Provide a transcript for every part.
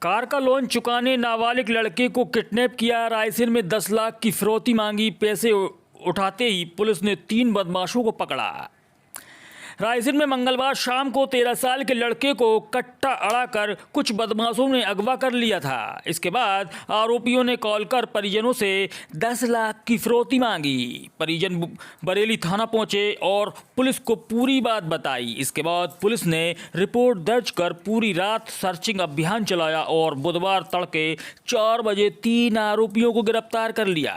Car का loan चुकाने नाबालिग लड़के को किडनैप किया। रायसेन में 10 लाख की फिरौती मांगी। पैसे उठाते ही पुलिस ने 3 बदमाशों को पकड़ा। रायसेन में मंगलवार शाम को 13 साल के लड़के को कट्टा अड़ाकर कुछ बदमाशों ने अगवा कर लिया था। इसके बाद आरोपियों ने कॉल कर परिजनों से 10 लाख की फिरौती मांगी। परिजन बरेली थाना पहुंचे और पुलिस को पूरी बात बताई। इसके बाद पुलिस ने रिपोर्ट दर्ज कर पूरी रात सर्चिंग अभियान चलाया और बुधवार तड़के 4 बजे 3 आरोपियों को गिरफ्तार कर लिया।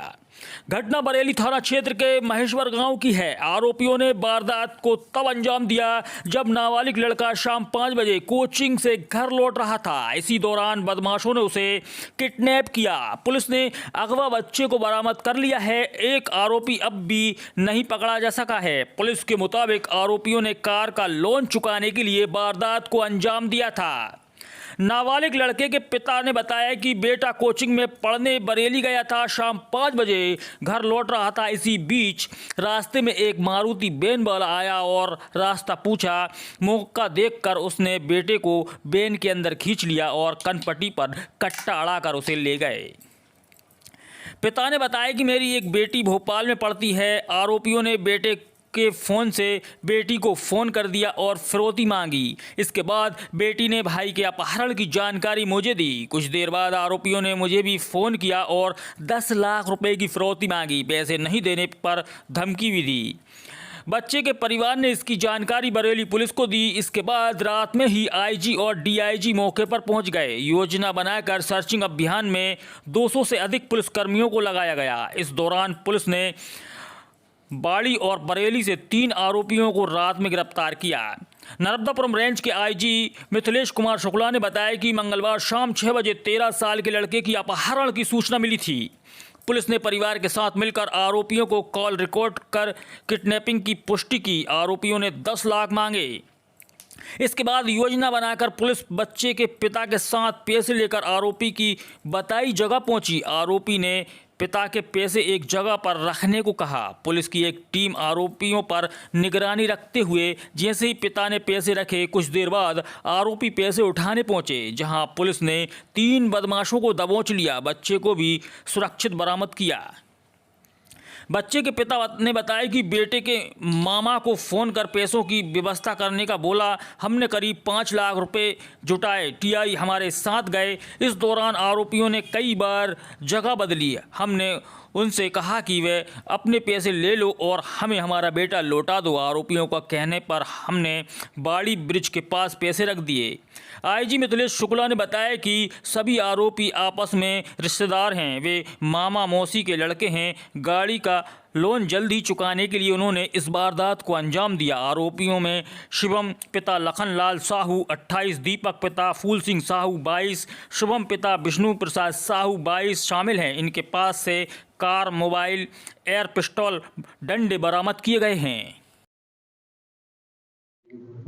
घटना बरेली थाना क्षेत्र के महेश्वर गांव की है। आरोपियों ने वारदात को तब अंजाम दिया जब नाबालिग लड़का शाम 5 बजे कोचिंग से घर लौट रहा था। इसी दौरान बदमाशों ने उसे किडनैप किया। पुलिस ने अगवा बच्चे को बरामद कर लिया है। एक आरोपी अब भी नहीं पकड़ा जा सका है। पुलिस के मुताबिक आरोपियों ने कार का लोन चुकाने के लिए वारदात को अंजाम दिया था। नाबालिग लड़के के पिता ने बताया कि बेटा कोचिंग में पढ़ने बरेली गया था। शाम 5 बजे घर लौट रहा था। इसी बीच रास्ते में एक मारुति वैन वाला आया और रास्ता पूछा। मौका देखकर उसने बेटे को वैन के अंदर खींच लिया और कनपट्टी पर कट्टा अड़ाकर उसे ले गए। पिता ने बताया कि मेरी एक बेटी भोपाल में पढ़ती है। आरोपियों ने बेटे के फ़ोन से बेटी को फ़ोन कर दिया और फिरौती मांगी। इसके बाद बेटी ने भाई के अपहरण की जानकारी मुझे दी। कुछ देर बाद आरोपियों ने मुझे भी फ़ोन किया और 10 लाख रुपए की फिरौती मांगी। पैसे नहीं देने पर धमकी भी दी। बच्चे के परिवार ने इसकी जानकारी बरेली पुलिस को दी। इसके बाद रात में ही आईजी और डीआईजी मौके पर पहुंच गए। योजना बनाकर सर्चिंग अभियान में 200 से अधिक पुलिसकर्मियों को लगाया गया। इस दौरान पुलिस ने बाड़ी और बरेली से 3 आरोपियों को रात में गिरफ्तार किया। नर्मदापुरम रेंज के आईजी मिथिलेश कुमार शुक्ला ने बताया कि मंगलवार शाम 6 बजे 13 साल के लड़के की अपहरण की सूचना मिली थी। पुलिस ने परिवार के साथ मिलकर आरोपियों को कॉल रिकॉर्ड कर किडनैपिंग की पुष्टि की। आरोपियों ने 10 लाख मांगे। इसके बाद योजना बनाकर पुलिस बच्चे के पिता के साथ पैसे लेकर आरोपी की बताई जगह पहुंची। आरोपी ने पिता के पैसे एक जगह पर रखने को कहा। पुलिस की एक टीम आरोपियों पर निगरानी रखते हुए जैसे ही पिता ने पैसे रखे, कुछ देर बाद आरोपी पैसे उठाने पहुंचे, जहां पुलिस ने 3 बदमाशों को दबोच लिया। बच्चे को भी सुरक्षित बरामद किया। बच्चे के पिता ने बताया कि बेटे के मामा को फ़ोन कर पैसों की व्यवस्था करने का बोला। हमने करीब 5 लाख रुपए जुटाए। टीआई हमारे साथ गए। इस दौरान आरोपियों ने कई बार जगह बदली। हमने उनसे कहा कि वे अपने पैसे ले लो और हमें हमारा बेटा लौटा दो। आरोपियों का कहने पर हमने बाड़ी ब्रिज के पास पैसे रख दिए। आईजी मिथिलेश शुक्ला ने बताया कि सभी आरोपी आपस में रिश्तेदार हैं। वे मामा मौसी के लड़के हैं। गाड़ी का लोन जल्द ही चुकाने के लिए उन्होंने इस वारदात को अंजाम दिया। आरोपियों में शिवम पिता लखनलाल साहू 28, दीपक पिता फूल सिंह साहू 22, शुभम पिता विष्णु प्रसाद साहू 22 शामिल हैं। इनके पास से कार, मोबाइल, एयर पिस्टल, डंडे बरामद किए गए हैं।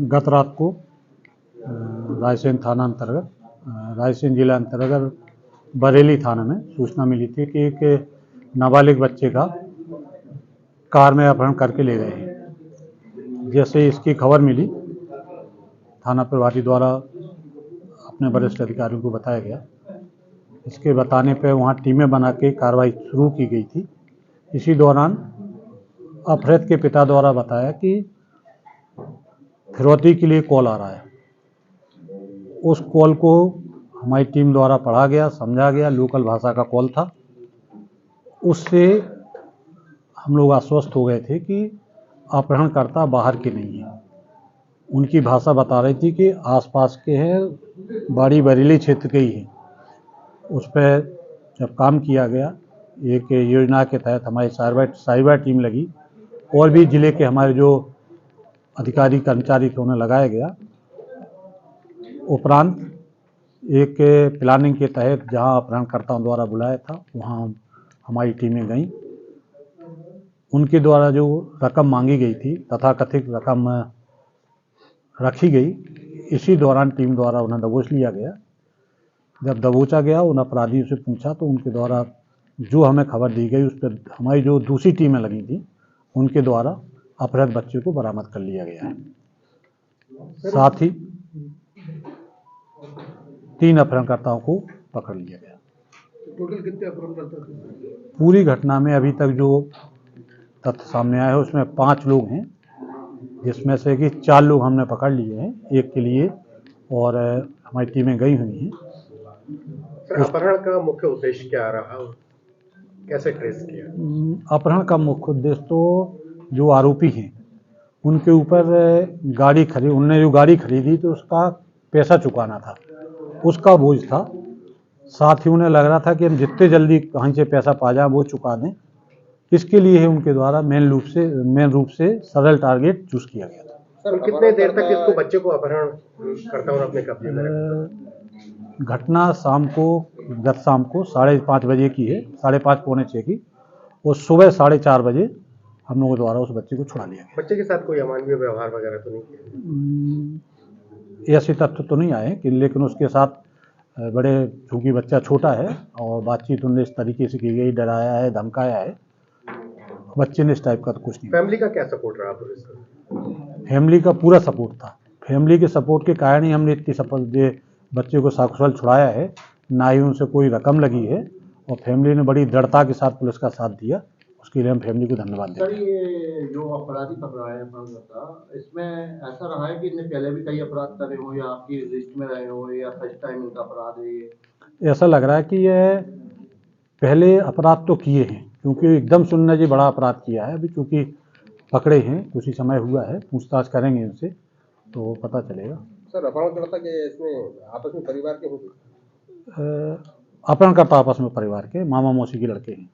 गत रात को रायसेन थाना अंतर्गत, रायसेन जिला अंतर्गत बरेली थाना में सूचना मिली थी कि एक नाबालिग बच्चे का कार में अपहरण करके ले गए हैं। जैसे इसकी खबर मिली, थाना प्रभारी द्वारा अपने वरिष्ठ अधिकारियों को बताया गया। इसके बताने पर वहाँ टीमें बना के कार्रवाई शुरू की गई थी। इसी दौरान अपहृत के पिता द्वारा बताया कि फिरौती के लिए कॉल आ रहा है। उस कॉल को हमारी टीम द्वारा पढ़ा गया, समझा गया। लोकल भाषा का कॉल था। उससे हम लोग आश्वस्त हो गए थे कि अपहरणकर्ता बाहर के नहीं है। उनकी भाषा बता रही थी कि आसपास के हैं, बाड़ी बरेली क्षेत्र के ही हैं। उस पर जब काम किया गया, एक योजना के तहत हमारी साइबर टीम लगी और भी जिले के हमारे जो अधिकारी कर्मचारी थे उन्हें लगाया गया। उपरांत एक प्लानिंग के तहत जहां अपहरणकर्ताओं द्वारा बुलाया था वहां हमारी टीमें गईं। उनके द्वारा जो रकम मांगी गई थी, तथाकथित रकम रखी गई, इसी दौरान टीम द्वारा उन्हें दबोच लिया गया। जब दबोचा गया, उन अपराधियों से पूछा तो उनके द्वारा जो हमें खबर दी गई उस पर हमारी जो दूसरी टीमें लगी थी उनके द्वारा अपहृत बच्चे को बरामद कर लिया गया है। साथ ही 3 अपहरणकर्ताओं को पकड़ लिया गया। टोटल कितने अपहरणकर्ता थे? पूरी घटना में अभी तक जो तथ्य सामने आया है उसमें 5 लोग हैं, जिसमें से कि 4 लोग हमने पकड़ लिए हैं एक के लिए, और हमारी टीमें गई हुई हैं। सर, अपहरण का मुख्य उद्देश्य क्या रहा और कैसे ट्रेस किया? अपहरण का मुख्य उद्देश्य तो जो आरोपी हैं उनके ऊपर उनने जो गाड़ी खरीदी तो उसका पैसा चुकाना था, उसका बोझ था। साथ ही उन्हें लग रहा था कि हम जितने जल्दी कहीं से पैसा पा जाए वो चुका दें। इसके लिए उनके द्वारा मेन रूप से सरल टारगेट चूज किया गया था। सर, कितने देर तक इसको बच्चे को अपहरण करता हूँ अपने कब्जे में रखा? घटना गत शाम को 5:30 बजे की है, 5:30 पौने 6 की, और सुबह 4:30 बजे हम लोगों द्वारा उस बच्चे को छुड़ा लिया गया। बच्चे के साथ कोई अमानवीय व्यवहार वगैरह तो नहीं किया? ऐसे तथ्य तो नहीं आए कि, लेकिन उसके साथ चूंकि बच्चा छोटा है और बातचीत उन्होंने इस तरीके से की गई, डराया है, धमकाया है, बच्चे ने इस टाइप का तो कुछ नहीं। फैमिली का क्या सपोर्ट रहा पुलिस का? फैमिली का पूरा सपोर्ट था। फैमिली के सपोर्ट के कारण ही हमने इतनी बच्चे को सकुशल छुड़ाया है, ना ही उनसे कोई रकम लगी है, और फैमिली ने बड़ी दृढ़ता के साथ पुलिस का साथ दिया। उसके लिए हम फैमिली को धन्यवाद देते हैं। सर, ये जो अपराधी पकड़ा है अपहरणकर्ता, इसमें ऐसा रहा है कि इनने पहले भी कई अपराध करे हो या आपकी लिस्ट में रहे हो, या फर्स्ट टाइम इनका अपराध है ये? ऐसा लग रहा है कि ये पहले अपराध तो किए हैं, क्योंकि एकदम सुनने जी बड़ा अपराध किया है। अभी चूंकि पकड़े हैं, कुछ ही समय हुआ है, पूछताछ करेंगे इनसे तो पता चलेगा। सर, अपहरणकर्ता के इसमें आपस में परिवार के होंगे? अपहरणकर्ता आपस में परिवार के मामा मौसी के लड़के हैं।